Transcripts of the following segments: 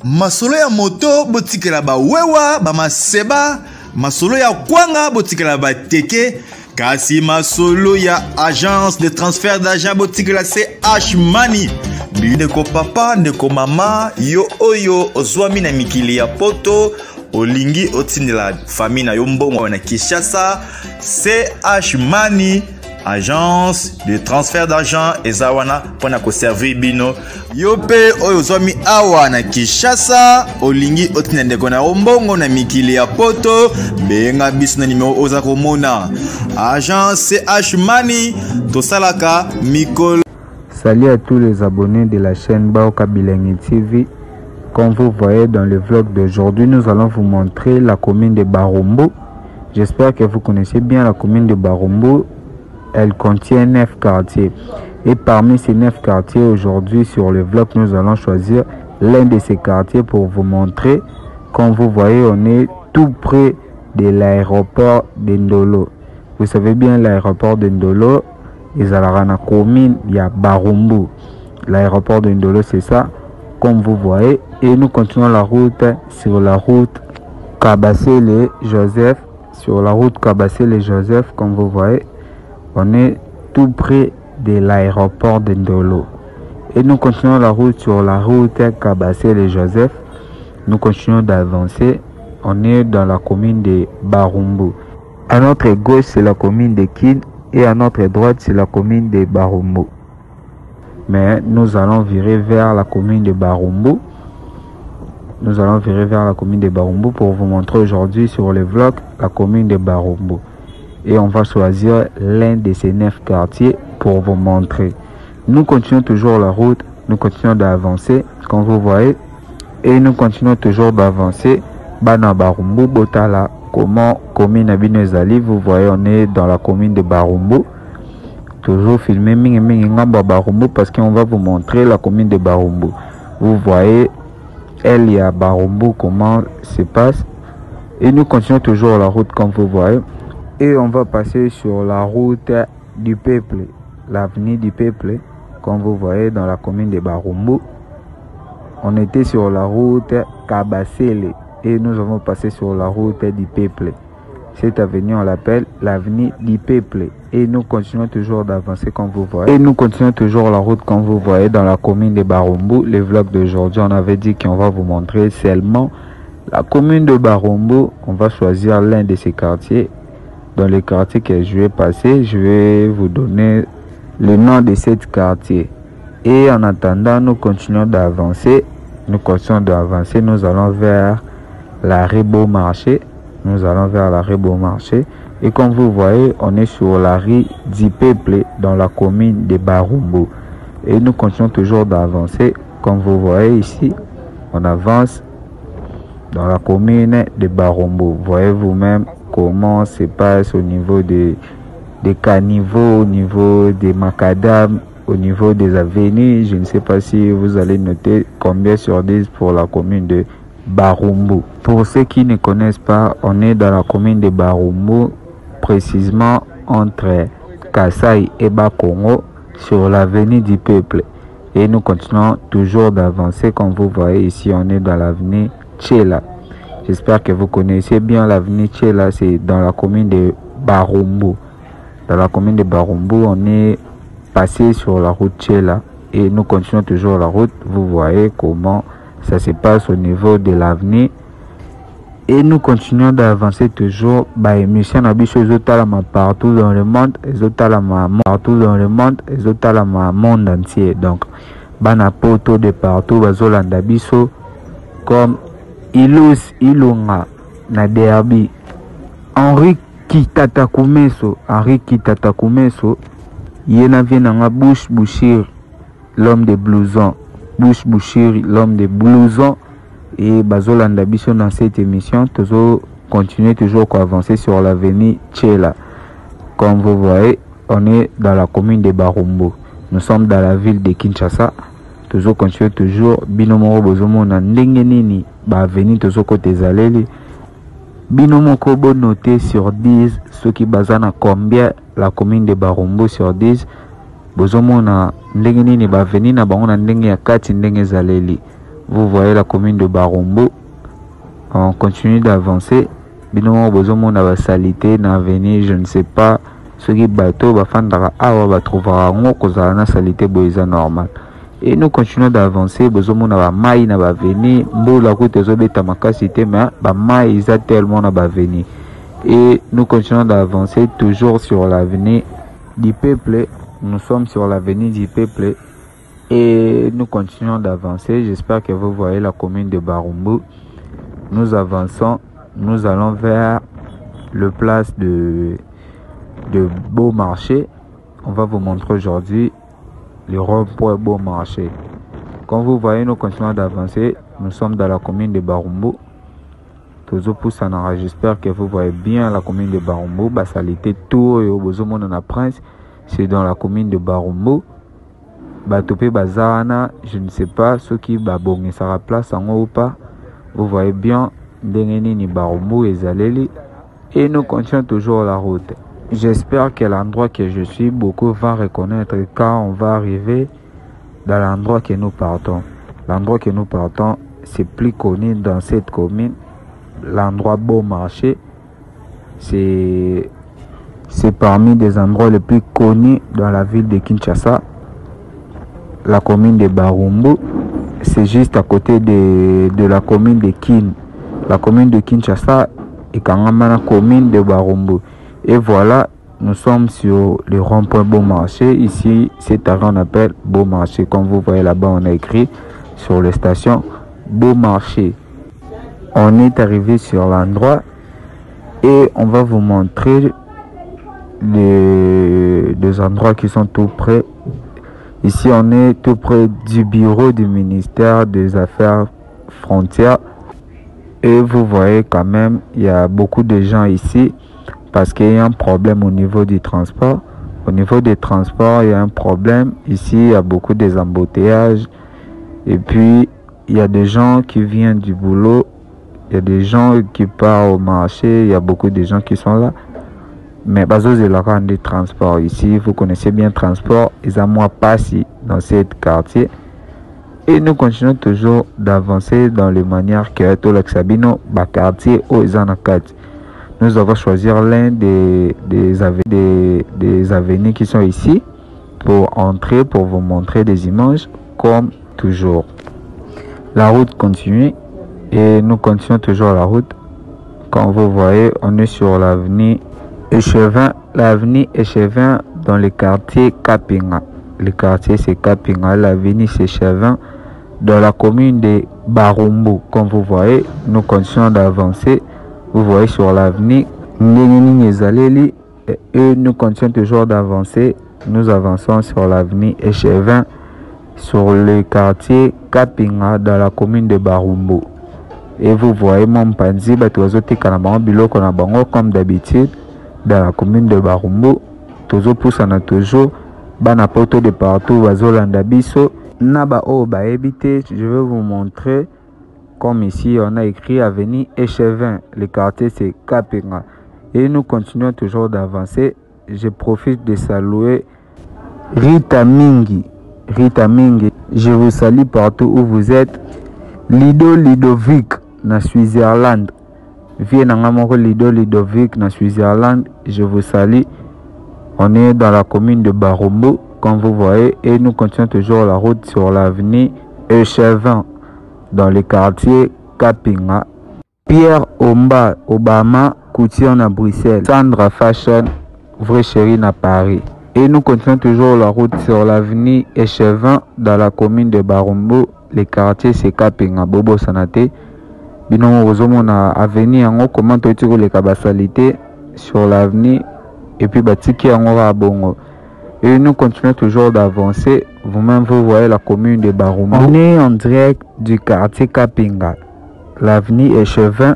Masolo ya moto botikela ba wewa ba maseba, masolo ya kwanga botikela ba teke, kasi masolo ya agence de transfert d'argent botikela CH Money. Ndeko papa, ndeko mama, yo oyo ozwami na mikili ya poto, olingi otindela famille na yo mbongo na Kinshasa, CH Money, agence de transfert d'argent ezawana pona ko servir bino. Yo pe oyo ozwami awa na Kinshasa, olingi otindela ndeko na mbongo na mikili ya poto, benga biso na numéro oza komona. Agence CH Money, tosalaka mikolo. Salut à tous les abonnés de la chaîne Baoka Bilengi TV. Comme vous voyez dans le vlog d'aujourd'hui, nous allons vous montrer la commune de Barumbu. J'espère que vous connaissez bien la commune de Barumbu. Elle contient 9 quartiers. Et parmi ces 9 quartiers, aujourd'hui sur le vlog, nous allons choisir l'un de ces quartiers pour vous montrer. Comme vous voyez, on est tout près de l'aéroport de Ndolo. Vous savez bien l'aéroport de Ndolo. Ils ont la commune, il y a Barumbu. L'aéroport de Ndolo, c'est ça, comme vous voyez. Et nous continuons la route sur la route Kabassele-Joseph. Sur la route Kabassele-Joseph, comme vous voyez, on est tout près de l'aéroport de Ndolo. Et nous continuons la route sur la route Kabassele-Joseph. Nous continuons d'avancer. On est dans la commune de Barumbu. À notre gauche, c'est la commune de Kin. Et à notre droite, c'est la commune de Barumbu. Mais nous allons virer vers la commune de Barumbu. Nous allons virer vers la commune de Barumbu pour vous montrer aujourd'hui sur le vlog la commune de Barumbu. Et on va choisir l'un de ces 9 quartiers pour vous montrer. Nous continuons toujours la route. Nous continuons d'avancer, comme vous voyez. Et nous continuons toujours d'avancer. Bana Barumbu, Botala. Comment commune Abino Zali, vous voyez, on est dans la commune de Barumbu. Toujours filmé Barumbu parce qu'on va vous montrer la commune de Barumbu. Vous voyez, elle y a Barumbu, comment se passe. Et nous continuons toujours la route comme vous voyez. Et on va passer sur la route du peuple, l'avenue du peuple, comme vous voyez dans la commune de Barumbu. On était sur la route Kabassele. Et nous avons passé sur la route du peuple. Cette avenue, on l'appelle l'avenue du peuple. Et nous continuons toujours d'avancer comme vous voyez. Et nous continuons toujours la route comme vous voyez dans la commune de Barumbu. Le vlog d'aujourd'hui, on avait dit qu'on va vous montrer seulement la commune de Barumbu. On va choisir l'un de ces quartiers. Dans les quartiers que je vais passer, je vais vous donner le nom de ce quartier. Et en attendant, nous continuons d'avancer. Nous continuons d'avancer. Nous allons vers l'arrêt Beau Marché. Nous allons vers l'arrêt Beau Marché. Et comme vous voyez, on est sur la rue du peuple dans la commune de Barumbu. Et nous continuons toujours d'avancer. Comme vous voyez ici, on avance dans la commune de Barumbu. Voyez vous-même comment se passe au niveau des caniveaux, au niveau des macadam, au niveau des avenues. Je ne sais pas si vous allez noter combien sur 10 pour la commune de Barumbu. Pour ceux qui ne connaissent pas, on est dans la commune de Barumbu, précisément entre Kassai et Bakongo, sur l'avenue du peuple. Et nous continuons toujours d'avancer. Comme vous voyez ici, on est dans l'avenue Tchela. J'espère que vous connaissez bien l'avenue Tchela, c'est dans la commune de Barumbu. Dans la commune de Barumbu, on est passé sur la route Tchela et nous continuons toujours la route. Vous voyez comment ça se passe au niveau de l'avenue. Et nous continuons d'avancer toujours. Émission partout dans le monde. Partout dans le monde. Monde entier. Donc, Banapoto de partout. Bazolanda biso. Comme Ilus Ilunga. Na derby. Henri Kitatakumeso. Yena vient Bush Bouchir. L'homme de blouson. Bush Bouchir, l'homme de blouson. Et Bazolanda Biso dans cette émission, toujours continuer toujours à avancer sur l'avenue Tchela. Comme vous voyez, on est dans la commune de Barumbu. Nous sommes dans la ville de Kinshasa. Toujours continuer toujours. Binomoro Bozomo na ndenge nini ba avenue toujours côté Zaleli. Binomoko bo noté sur 10 ce qui bazana combien la commune de Barumbu sur 10. Bozomo na ndenge nini ba avenue na bango na ndenge ya kati ndenge Zaleli. vous voyez la commune de Barumbu. On continue d'avancer. Bino bozomo na basalité na avenir, je ne sais pas ce qui bateau bafandara awa batrouvera ngo kozala na salité boeza normal. Et nous continuons d'avancer. Bozomo na ba mai na ba venir mbola ko tezobeta makasi te mais ba mai isa tellement na ba venir. Et nous continuons d'avancer toujours sur l'avenir du peuple. Nous sommes sur l'avenir du peuple et nous continuons d'avancer. J'espère que vous voyez la commune de Barumbu. Nous avançons, nous allons vers le place de Beau Marché. On va vous montrer aujourd'hui le rond-point Beau Marché. Comme vous voyez, nous continuons d'avancer. Nous sommes dans la commune de Barumbu. J'espère que vous voyez bien la commune de Barumbu. Basalité tout et au besoin de la prince. C'est dans la commune de Barumbu. Batopé Bazana, je ne sais pas ce qui babonge sera place en haut ou pas. Vous voyez bien Ndengeni Barumbu et Zaleli. Et nous continuons toujours la route. J'espère que l'endroit que je suis, beaucoup vont reconnaître quand on va arriver dans l'endroit que nous partons. L'endroit que nous partons, c'est plus connu dans cette commune. L'endroit Beau Marché, c'est parmi des endroits les plus connus dans la ville de Kinshasa. La commune de Barumbu, c'est juste à côté de la commune de Kin. La commune de Kinshasa est quand même la commune de Barumbu. Et voilà, nous sommes sur le rond-point Beau Marché. Ici, cet arrêt on appelle Beau Marché. Comme vous voyez là-bas, on a écrit sur les stations Beau Marché. On est arrivé sur l'endroit et on va vous montrer les endroits qui sont tout près. Ici, on est tout près du bureau du ministère des Affaires frontières. Et vous voyez quand même, il y a beaucoup de gens ici parce qu'il y a un problème au niveau du transport. Au niveau des transports, il y a un problème. Ici, il y a beaucoup des embouteillages. Et puis, il y a des gens qui viennent du boulot. Il y a des gens qui partent au marché. Il y a beaucoup de gens qui sont là. Mais bazo de la rande des transports ici, vous connaissez bien le transport, ils ont moins passé dans ce quartier. Et nous continuons toujours d'avancer dans les manières que tout le Sabino, bas quartier où ils en ont quatre. Nous avons choisi l'un des avenues qui sont ici pour entrer, pour vous montrer des images comme toujours. La route continue et nous continuons toujours la route. Comme vous voyez, on est sur l'avenue Échevin, l'avenue Échevin dans le quartier Kapinga. Le quartier c'est Kapinga, l'avenue c'est Échevin dans la commune de Barumbu. Comme vous voyez, nous continuons d'avancer. Vous voyez sur l'avenue Ndengeni Zaleli et nous continuons toujours d'avancer. Nous avançons sur l'avenue Échevin sur le quartier Kapinga dans la commune de Barumbu. Et vous voyez mon panzi, comme d'habitude. Dans la commune de Barumbu, toujours poussana toujours, bana poto de partout, bazolanda biso, naba o ba habité. Je vais vous montrer, comme ici on a écrit avenue Échevin, le quartier c'est Kapinga. Et nous continuons toujours d'avancer. Je profite de saluer Rita Mingi. Rita Mingi, je vous salue partout où vous êtes. Ludovic, na Switzerland. Ludovic na Switzerland, je vous salue. On est dans la commune de Barumbu, comme vous voyez, et nous continuons toujours la route sur l'avenue Échevin, dans le quartier Kapinga. Pierre Omba, Obama, Couture à Bruxelles. Sandra Fashion, Vrai Chéri à Paris. Et nous continuons toujours la route sur l'avenue Échevin, dans la commune de Barumbu. Le quartier c'est Kapinga, Bobo Sanate. Bino ozomona avenir yango comment totiko les kabasalité sur l'avenir et puis batiki yango rabongo. Et nous continuons toujours d'avancer. Vous-même vous voyez la commune de Barumbu. On est en direct du quartier Kapinga, l'avenir Échevin,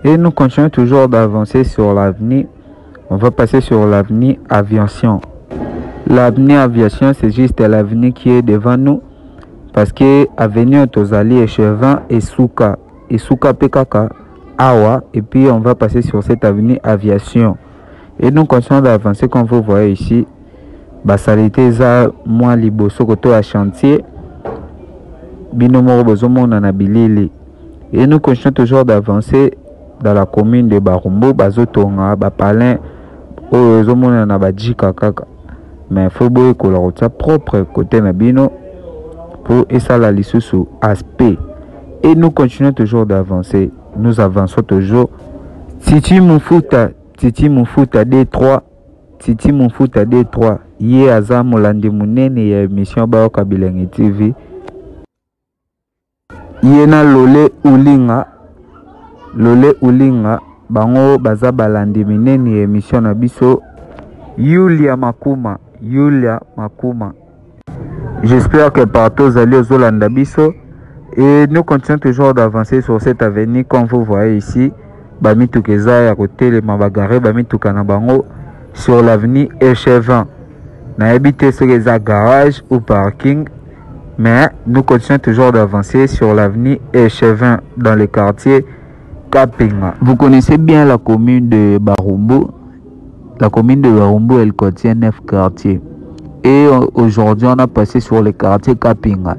et nous continuons toujours d'avancer sur l'avenir. On va passer sur l'avenir Aviation. L'avenir Aviation, c'est juste l'avenir qui est devant nous parce que avenir Tozali Échevin et Souka. Et Souka Pekaka, Awa, et puis on va passer sur cette avenue Aviation. Et nous continuons d'avancer comme vous voyez ici. Basalite za moi liboso koto à chantier. Binomoro Bozomona na Bilili. Et nous continuons toujours d'avancer dans la commune de Barumbu, Bazotonga, Bapalin, Ozomona na Badjika Kaka. Mais il faut que la propre côté Nabino pour essayer la lisusu aspect. Et nous continuons toujours d'avancer. Nous avançons toujours. Titi Moufuta D3. Titi Moufuta D3. Yé aza molandi munene ya émission Baoka Bilengi TV. Yena Lole Ulinga. Bango baza balandi minene ya émission na biso. Yulia Makuma. J'espère que partout vous allez aux Olandabiso. Et nous continuons toujours d'avancer sur cette avenue. Comme vous voyez ici, Bamitou Keza à côté les Mabagare, Bamitou Kanabango sur l'avenue Echevin. N'a habité sur les garages ou parking. Mais nous continuons toujours d'avancer sur l'avenue Echevin dans le quartier Kapinga. Vous connaissez bien la commune de Barumbu. La commune de Barumbu, elle contient 9 quartiers. Et aujourd'hui, on a passé sur le quartier Kapinga.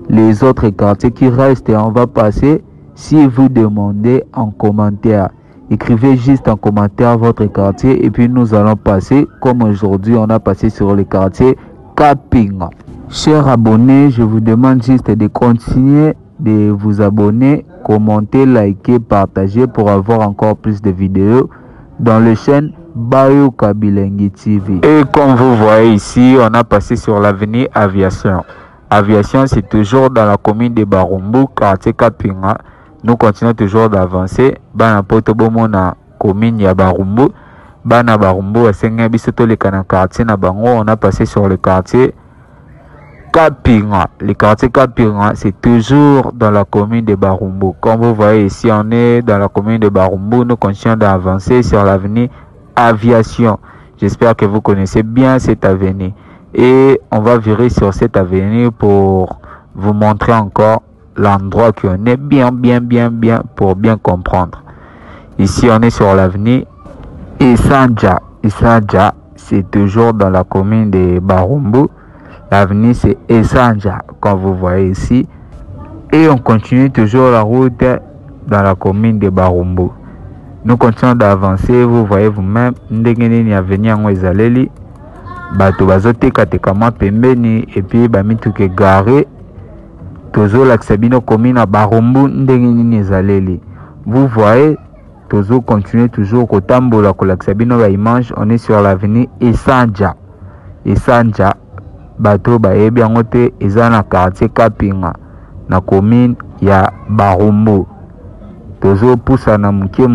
Les autres quartiers qui restent, on va passer. Si vous demandez en commentaire, écrivez juste en commentaire votre quartier. Et puis nous allons passer, comme aujourd'hui, on a passé sur le quartier Kapinga. Chers abonnés, je vous demande juste de continuer de vous abonner, commenter, liker, partager pour avoir encore plus de vidéos dans la chaîne Baoka Bilengi TV. Et comme vous voyez ici, on a passé sur l'avenue Aviation. Aviation, c'est toujours dans la commune de Barumbu, quartier Kapinga. Nous continuons toujours d'avancer. Bana Potobomo na commune ya Barumbu. Bana Barumbu, Asenga Bisoto le kana quartier na Bango. On a passé sur le quartier Kapinga. Le quartier Kapinga, c'est toujours dans la commune de Barumbu. Comme vous voyez ici, on est dans la commune de Barumbu. Nous continuons d'avancer sur l'avenue Aviation. J'espère que vous connaissez bien cette avenue. Et on va virer sur cette avenue pour vous montrer encore l'endroit qu'on est bien pour bien comprendre. Ici, on est sur l'avenue Esanja. Esanja, c'est toujours dans la commune de Barumbu. L'avenue, c'est Esanja, comme vous voyez ici. Et on continue toujours la route dans la commune de Barumbu. Nous continuons d'avancer, vous voyez vous-même, ndengeni avenue en ezaleli, bato bazote katekama pembeni et puis bamituke garé, tozo laksabino commune à Barumbu ndengeni ezaleli. Vous voyez, tozo continue toujours kotambola ko laksabino ba image, on est sur l'avenue Esanja. Esanja, bato bayebi yango te eza na quartier Kapinga, na commune ya Barumbu. Tozo poussa na muke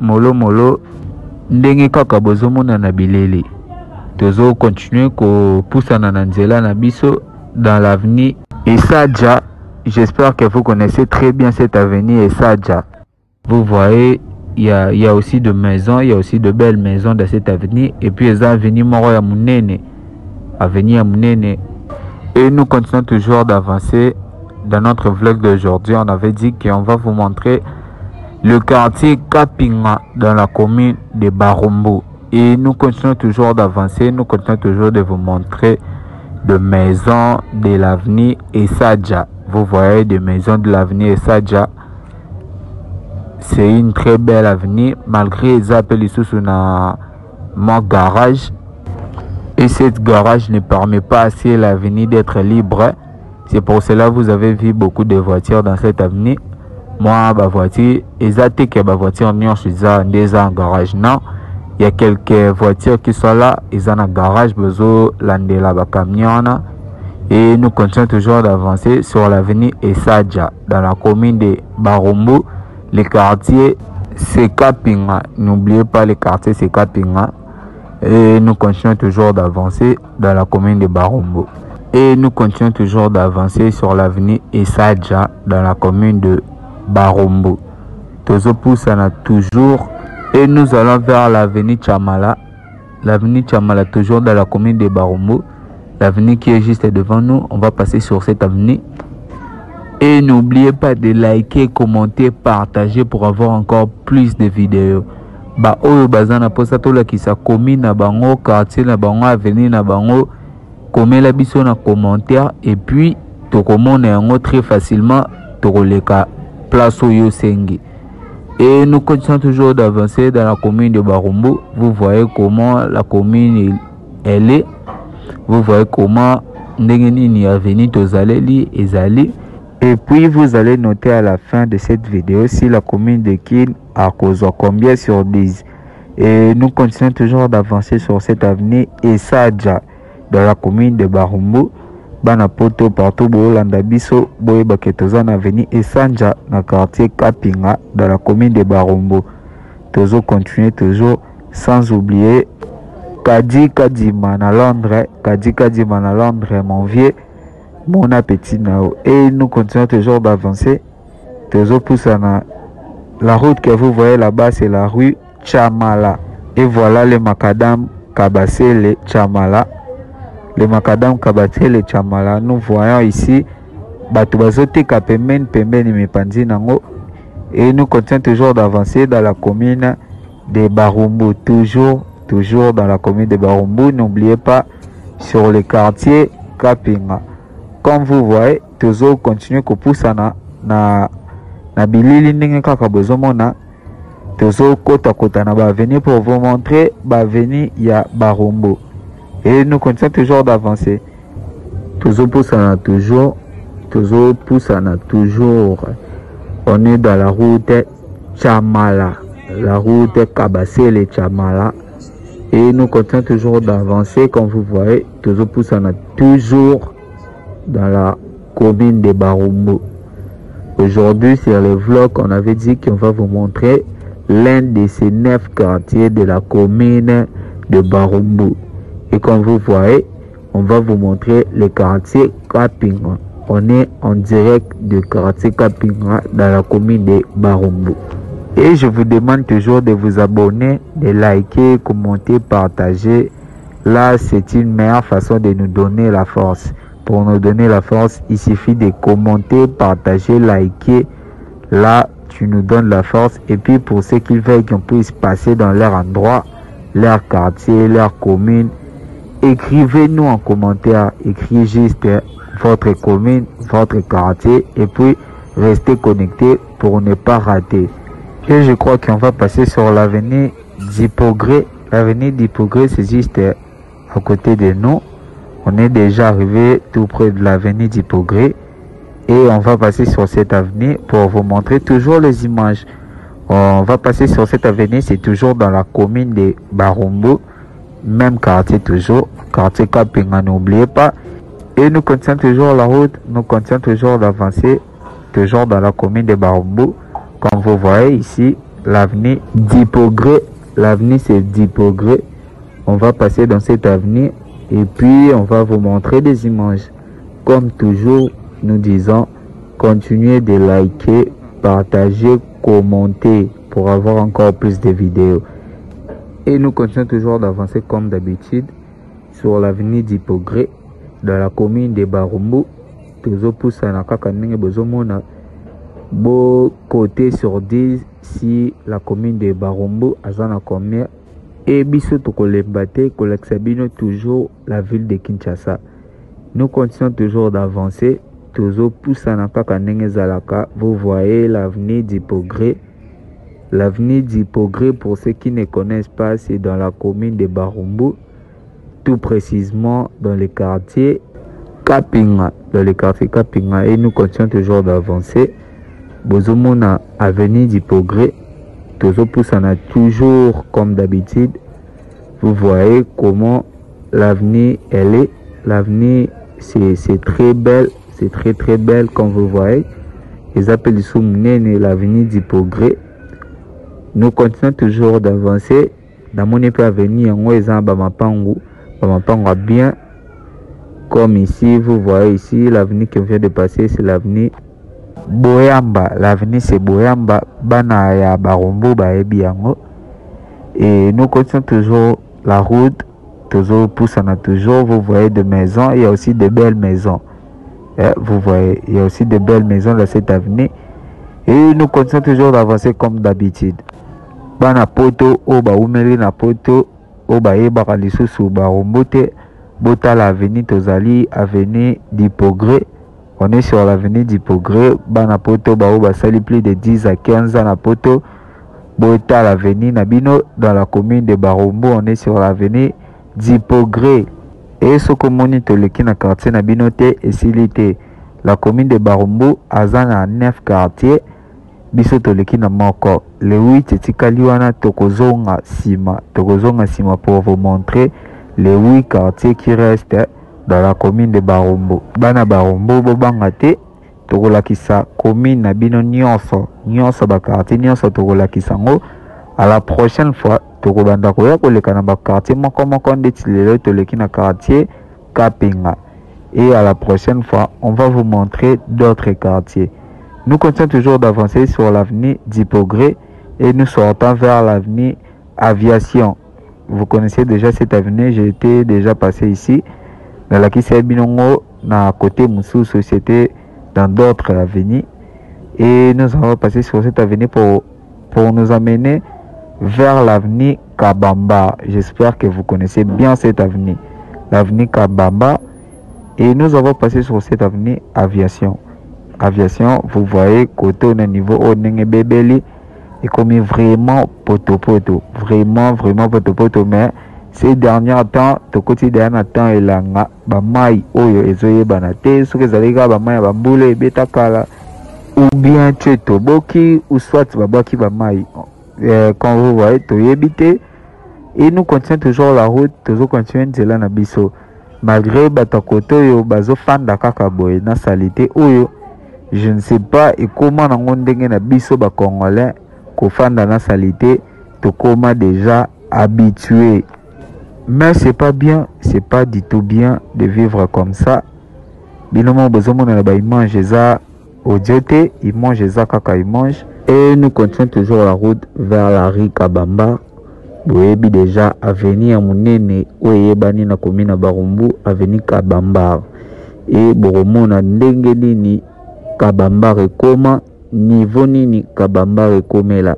molo ndenge kaka bozomona na bileli. Tozo continuer ko poussa na nzela na biso dans l'avenue Esadja. J'espère que vous connaissez très bien cette avenue Esadja. Vous voyez, il y a aussi de maisons, il y a aussi de belles maisons dans cette avenue. Et puis les avenue Moro ya Munene, avenue ya Munene. Et nous continuons toujours d'avancer dans notre vlog d'aujourd'hui. On avait dit qu'on va vous montrer le quartier Kapinga dans la commune de Barumbu. Et nous continuons toujours d'avancer, nous continuons toujours de vous montrer des maisons de l'avenue Esadja. Vous voyez des maisons de l'avenue Esadja. C'est une très belle avenue, malgré les appels ici sur mon garage. Et cette garage ne permet pas assez l'avenue d'être libre. C'est pour cela que vous avez vu beaucoup de voitures dans cette avenue. Moi, ma voiture, exactement que ma voiture n'est pas en garage. Non, il y a quelques voitures qui sont là, ils sont en garage, besoin de la camion. Et nous continuons toujours d'avancer sur l'avenue Esadja, dans la commune de Barumbu. Le quartier, c'est Kapinga. N'oubliez pas le quartier, c'est Kapinga. Et nous continuons toujours d'avancer dans la commune de Barumbu. Et nous continuons toujours d'avancer sur l'avenue Esadja, dans la commune de Barumbu. Tozo poussana toujours. Et nous allons vers l'avenue Chamala. L'avenue Chamala, toujours dans la commune de Barumbu. L'avenue qui est juste devant nous. On va passer sur cette avenue. Et n'oubliez pas de liker, commenter, partager pour avoir encore plus de vidéos. Ba oyo bazana posa tola ki sa commune na bango, quartier na bango, avenue na bango. Komela biso na commentaire et puis tokomona yango très facilement tokoleka place oyo sengi. Et nous continuons toujours d'avancer dans la commune de Barumbu. Vous voyez comment la commune elle est. Vous voyez comment Ndengenini Avenue Tozaleli Ezali. Et puis vous allez noter à la fin de cette vidéo si la commune de Kin a causé combien sur 10. Et nous continuons toujours d'avancer sur cette avenue Esadja dans la commune de Barumbu. Bana poto partout Bolanda Biso Boye Baketozan avenue Esanja dans le quartier Kapinga dans la commune de Barumbu. Toujours continuer toujours sans oublier Kadi Kadima na Londres, Kadi Kadima na Londres mon vieux, mon appétit nao. Et nous continuons toujours d'avancer. Toujours poussant la route que vous voyez là-bas, c'est la rue Chamala. Et voilà le macadam Kabasele Chamala. Le macadam Kabasele Chamala. Nous voyons ici Batubazote Kapemen Pemben Mepandi Nango. Et nous continuons toujours d'avancer dans la commune de Barumbu. Toujours dans la commune de Barumbu. N'oubliez pas sur le quartier Kapinga. Comme vous voyez, toujours continuer que pousser na bilili ndenge kaka bozomona. Toujours kota na baveni pour vous montrer baveni ya Barumbu. Et nous continuons toujours d'avancer. Toujours poussana toujours. On est dans la route Chamala. La route Kabasele Chamala. Et nous continuons toujours d'avancer. Comme vous voyez, toujours poussana toujours dans la commune de Barumbu. Aujourd'hui, sur le vlog, on avait dit qu'on va vous montrer l'un de ces 9 quartiers de la commune de Barumbu. Et comme vous voyez, on va vous montrer le quartier Kapinga. On est en direct du quartier Kapinga dans la commune de Barumbu. Et je vous demande toujours de vous abonner, de liker, commenter, partager. Là, c'est une meilleure façon de nous donner la force. Pour nous donner la force, il suffit de commenter, partager, liker. Là, tu nous donnes la force. Et puis, pour ceux qui veulent qu'on puisse passer dans leur endroit, leur quartier, leur commune, écrivez-nous en commentaire. Écrivez juste votre commune, votre quartier. Et puis, restez connectés pour ne pas rater. Et je crois qu'on va passer sur l'avenue d'Hypogré. L'avenue d'Hypogré, c'est juste à côté de nous. On est déjà arrivé tout près de l'avenue d'Hypogré. Et on va passer sur cette avenue pour vous montrer toujours les images. On va passer sur cette avenue, c'est toujours dans la commune de Barumbu. Même quartier toujours, quartier Kapinga, n'oubliez pas. Et nous continuons toujours la route, nous continuons toujours d'avancer, toujours dans la commune de Barumbu. Comme vous voyez ici, l'avenue d'Hypogré. L'avenue c'est d'Hypogré. On va passer dans cette avenue et puis on va vous montrer des images. Comme toujours, nous disons, continuez de liker, partager, commenter pour avoir encore plus de vidéos. Et nous continuons toujours d'avancer comme d'habitude sur l'avenue d'Hypogré dans la commune de Barumbu. Toujours poussé na kakandenge bozomona. Beau côté sur 10 si la commune de Barumbu azana combien. Et biso tokolembate kolexabino toujours la ville de Kinshasa. Nous continuons toujours d'avancer. Toujours poussana kakandenge zalaka. Vous voyez l'avenue d'Hypogré. L'avenue d'Hypogré, pour ceux qui ne connaissent pas, c'est dans la commune de Barumbu, tout précisément dans le quartier Kapinga. Dans le quartier Kapinga. Et nous continuons toujours d'avancer. Bozomona avenue d'Hypogré. Toujours poussana toujours comme d'habitude. Vous voyez comment l'avenue elle est. L'avenue c'est très belle. C'est très belle comme vous voyez. Ils appellent Soumnene l'avenue d'Hypogré. Nous continuons toujours d'avancer. Dans mon avenue, en voyant Bamapangu bien. Comme ici, vous voyez ici, l'avenue qui vient de passer, c'est l'avenue Boyamba. L'avenue c'est Boyamba. Bana ya Barumbu baebi yango. Et nous continuons toujours la route. Toujours poussana toujours. Vous voyez des maisons. Il y a aussi de belles maisons. Vous voyez, il y a aussi de belles maisons dans cette avenue. Et nous continuons toujours d'avancer comme d'habitude. Bana poto oba umeli na poto oba yeba lisusu Barumbu te. Bota l'avenue Tozali, avenue d'Hypogré. On est sur l'avenue d'Hippogré, Banapoto, Baoba Sali, plus de 10 à 15 ans à Poto. Bota l'avenue Nabino, dans la commune de Barombo, on est sur l'avenue d'Hippogré. Et ce que mon itoleki na quartier Nabino te et silité. La commune de Barombo, Azana 9 quartiers, biso toleki na moko. Le 8 etikaliwana tokozonga sima pour vous montrer les 8 quartiers qui restent dans la commune de Barombo. Bana Barombo bobangate tokolakisa commune na bino nyonso ba quartier nyonso tokolakisa ngo. À la prochaine fois tokobanda koya koleka na ba quartier moko ndeti lelo toleki na quartier Kapinga. Et à la prochaine fois, on va vous montrer d'autres quartiers. Nous continuons toujours d'avancer sur l'avenue d'Hippogré et nous sortons vers l'avenue Aviation. Vous connaissez déjà cette avenue, j'ai été déjà passé ici. Dans la Kissa Binongo, à côté Moussou Société, dans d'autres avenues. Et nous allons passer sur cette avenue pour nous amener vers l'avenue Kabamba. J'espère que vous connaissez bien cette avenue. L'avenue Kabamba. Et nous avons passé sur cette avenue Aviation. Aviation, vous voyez, côté au niveau au Nengebebeli, est comme vraiment poto. Vraiment poto. Mais ces derniers temps, tout quotidien temps et là, bamai oyo ezoye banate, ce que zalega bamai bambule betakala, ou bien tcheto boki, ou soit babaki bamai. Quand vous voyez, to yebite, et nous continuons toujours la route, toujours continuons de là na biso. Malgré batakoto yo bazo fanda kaka boye na salité oyo, je ne sais pas et comment nango ndenge na biso ba congolais ko fanda na salité to koma déjà habitué. Mais c'est pas bien, c'est pas du tout bien de vivre comme ça. Binomo bozomo na ba image za odiote, image za kaka image. Et nous continuons toujours la route vers la rue Kabamba. Boyebi déjà avenir munene oyebani na commune Barumbu avenue Kabamba. Et boromona ndenge nini Kabamba rekoma, niveau nini Kabamba rekomela,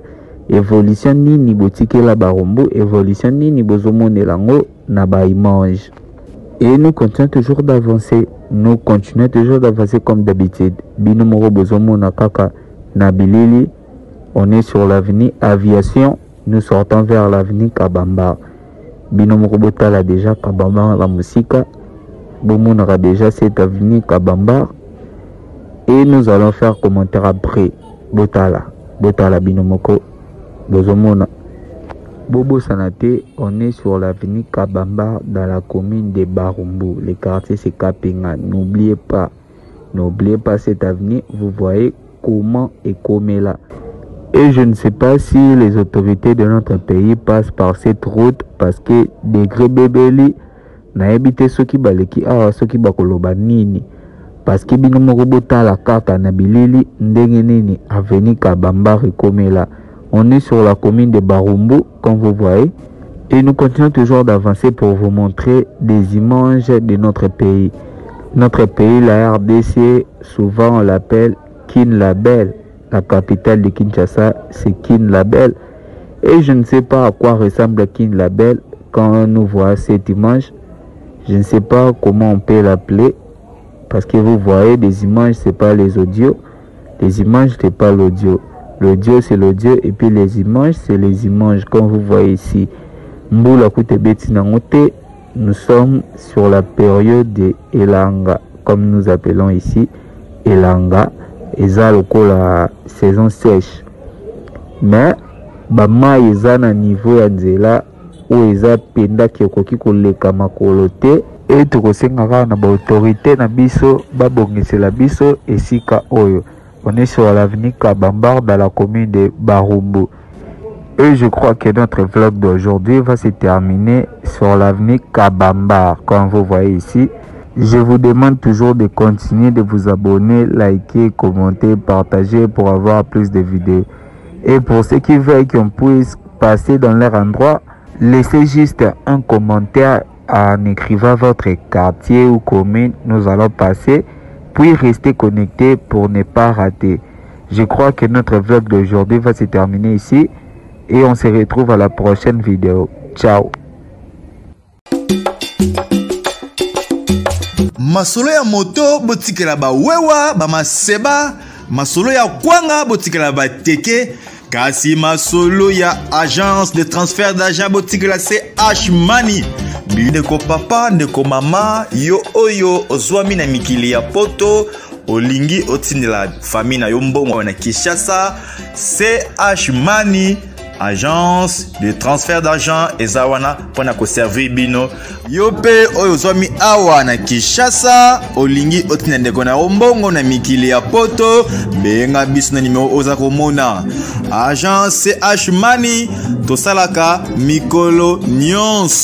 évolution nini botikela Barumbu, évolution nini bozomonela ngo na ba image. Et nous continuons toujours d'avancer, comme d'habitude. Bino moro bozomona kaka na bilili, on est sur l'avenue Aviation. Nous sortons vers l'avenue Kabamba. Binomo Botala déjà Kabamba la Musika. Boumon aura déjà cette avenue Kabamba. Et nous allons faire commentaire après. Botala Binomoko. Bozomona. Bobo Sanate, on est sur l'avenue Kabamba dans la commune de Barumbu. Le quartier c'est Kapinga. N'oubliez pas cette avenue. Vous voyez comment et comment là. Et je ne sais pas si les autorités de notre pays passent par cette route parce que degré bébeli na habité ceux qui baleki ceux qui bakoloba nini parce que binomo robota la carte na bilili ndenge nini avenue Kabamba rekomela. On est sur la commune de Barumbu comme vous voyez et nous continuons toujours d'avancer pour vous montrer des images de notre pays. Notre pays, la RDC, souvent on l'appelle Kinlabel. La capitale de Kinshasa, c'est Kinlabel. Et je ne sais pas à quoi ressemble Kinlabel quand nous voyons cette image. Je ne sais pas comment on peut l'appeler. Parce que vous voyez, des images, ce n'est pas les audios. Les images, ce n'est pas l'audio. L'audio, c'est l'audio. Et puis les images, c'est les images. Comme vous voyez ici. Mboula Koutebeti Nangote, nous sommes sur la période de Elanga. Comme nous appelons ici Elanga. Eza la saison sèche. Mais bama eza na niveau ya nzela o eza penda ki okoki koleka makolo te et tokosengaka na ba autorité na biso babongisela biso esika oyo. On est sur l'avenue Kabamba dans la commune de Barumbu. Et je crois que notre vlog d'aujourd'hui va se terminer sur l'avenue Kabamba comme vous voyez ici. Je vous demande toujours de continuer de vous abonner, liker, commenter, partager pour avoir plus de vidéos. Et pour ceux qui veulent qu'on puisse passer dans leur endroit, laissez juste un commentaire en écrivant votre quartier ou commune. Nous allons passer, puis rester connectés pour ne pas rater. Je crois que notre vlog d'aujourd'hui va se terminer ici et on se retrouve à la prochaine vidéo. Ciao! masolo ya moto botikela ba wewa ba maseba, masolo ya kwanga botikela ba teke, kasi masolo ya agence de transfert d'argent botikela CH Money. Ndeko papa, ndeko mama, yo oyo ozwami na mikili ya poto, olingi otindela famille na yo mbongo na Kinshasa, CH Money, agence de transfert d'argent ezawana pona ko servir bino. Yo pe oyo ozwami awa na Kinshasa, olingi otindela ndeko na mbongo na mikili ya poto, benga biso na numero oza komona. Agence CH Money, tosalaka mikolo nyonso.